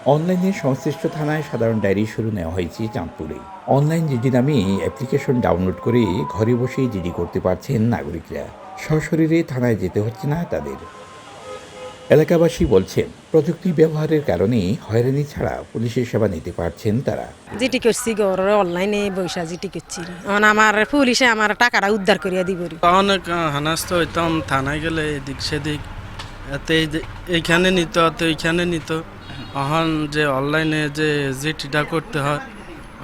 অনলাইনে সংশ্লিষ্ট থানায় সাধারণ ডায়েরি শুরু নেওয়া হয়েছে চাঁদপুরে। অনলাইন জিডি নামে অ্যাপ্লিকেশন ডাউনলোড করে ঘরে বসেই জিডি করতে পারছেন নাগরিকরা। সশরীরে থানায় যেতে হচ্ছে না তাদের। এলাকাবাসী বলছেন, প্রযুক্তি ব্যবহারের কারণে হয়রানি ছাড়া পুলিশের সেবা নিতে পারছেন তারা। যেটি করছি গর অনলাইনে বৈশা যেটি করছি এখন আমার পুলিশে আমার টাকাটা উদ্ধার করিয়া দিব। অনেক হানাস্ত হইতাম থানায় গেলে এদিক সেদিক, এতে এইখানে নিত এত এইখানে নিত। এখন যে অনলাইনে যে জিটিটা করতে হয়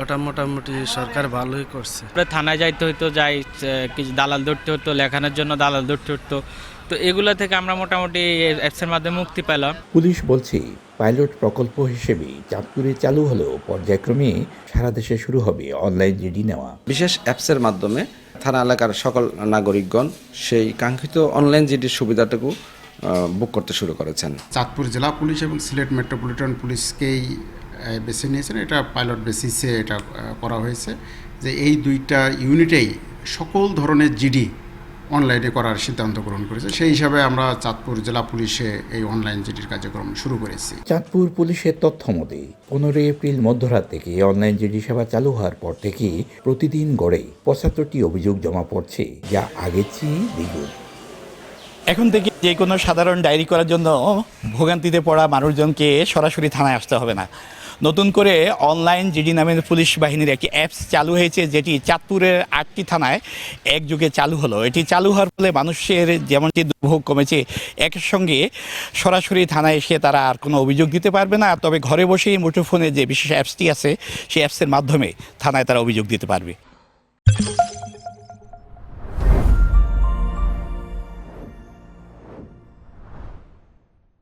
ওটা মোটামুটি সরকার ভালোই করছে। থানায় যাইতে হতো, যাই কিছু দালাল ধরতে হতো, লেখানোর জন্য দালাল ধরতে হতো। তো এগুলো থেকে আমরা মোটামুটি অ্যাপসের মাধ্যমে মুক্তি পেলাম। পুলিশ বলছে, পাইলট প্রকল্প হিসেবে চাঁদপুরে চালু হলেও পর্যায়ক্রমে সারা দেশে শুরু হবে অনলাইন জিডি নেওয়া। বিশেষ অ্যাপসের মাধ্যমে থানা এলাকার সকল নাগরিকগণ সেই কাঙ্ক্ষিত অনলাইন জিডির সুবিধাটুকু বুক করতে শুরু করেছেন। চাঁদপুর জেলা পুলিশ এবং সিলেট মেট্রোপলিটন পুলিশকেই বেছে নিয়েছেন। এটা পাইলট বেসিসে এটা করা হয়েছে যে এই দুইটা ইউনিটেই সকল ধরনের জিডি অনলাইনে করার সিদ্ধান্ত গ্রহণ করেছে। সেই হিসাবে আমরা চাঁদপুর জেলা পুলিশে এই অনলাইন জিডির কার্যক্রম শুরু করেছি। চাঁদপুর পুলিশের তথ্য মতে 15 এপ্রিল মধ্যরাত থেকে অনলাইন জিডি সেবা চালু হওয়ার পর থেকে প্রতিদিন গড়ে 75টি অভিযোগ জমা পড়ছে, যা আগের চেয়ে দ্বিগুণ। এখন থেকে যে কোনো সাধারণ ডায়েরি করার জন্য ভোগান্তিতে পড়া মানুষজনকে সরাসরি থানায় আসতে হবে না। নতুন করে অনলাইন জিডি নামের পুলিশ বাহিনীর একটি অ্যাপস চালু হয়েছে, যেটি চাঁদপুরের 8টি থানায় একযোগে চালু হলো। এটি চালু হওয়ার ফলে মানুষের যেমনটি দুর্ভোগ কমেছে, একের সঙ্গে সরাসরি থানায় এসে তারা আর কোনো অভিযোগ দিতে পারবে না। তবে ঘরে বসেই মুঠোফোনে যে বিশেষ অ্যাপসটি আছে, সেই অ্যাপসের মাধ্যমে থানায় তারা অভিযোগ দিতে পারবে।